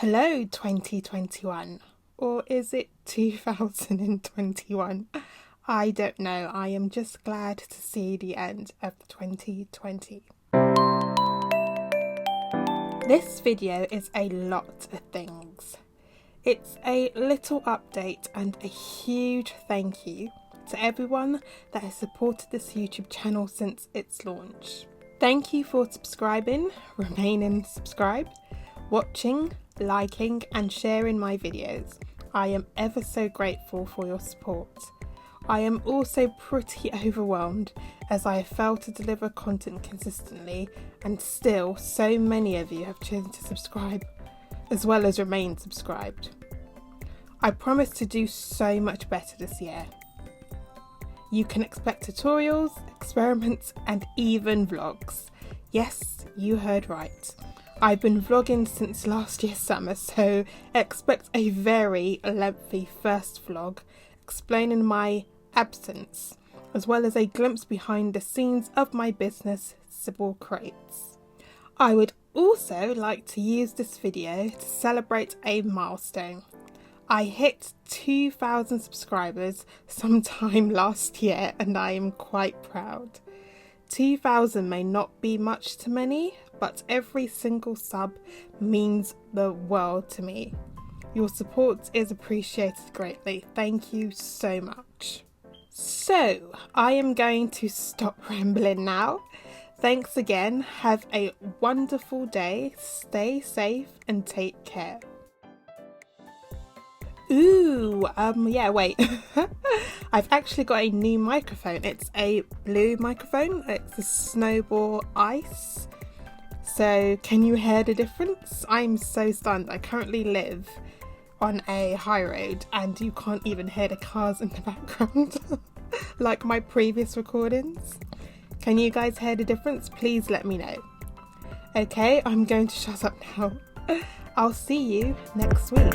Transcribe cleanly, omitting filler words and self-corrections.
Hello 2021, or is it 2021? I don't know, I am just glad to see the end of 2020. This video is a lot of things. It's a little update and a huge thank you to everyone that has supported this YouTube channel since its launch. Thank you for subscribing, remaining subscribed, watching, liking and sharing my videos. I am ever so grateful for your support. I am also pretty overwhelmed as I have failed to deliver content consistently, and still so many of you have chosen to subscribe as well as remain subscribed. I promise to do so much better this year. You can expect tutorials, experiments and even vlogs. Yes, you heard right. I've been vlogging since last year's summer, so expect a very lengthy first vlog explaining my absence, as well as a glimpse behind the scenes of my business, SybilCreates. I would also like to use this video to celebrate a milestone. I hit 2,000 subscribers sometime last year and I am quite proud. 2,000 may not be much to many, but every single sub means the world to me. Your support is appreciated greatly. Thank you so much. So, I am going to stop rambling now. Thanks again. Have a wonderful day. Stay safe and take care. Wait. I've actually got a new microphone. It's a blue microphone. It's a Snowball Ice. So can you hear the difference? I'm so stunned. I currently live on a high road and you can't even hear the cars in the background like my previous recordings. Can you guys hear the difference? Please let me know. Okay, I'm going to shut up now. I'll see you next week.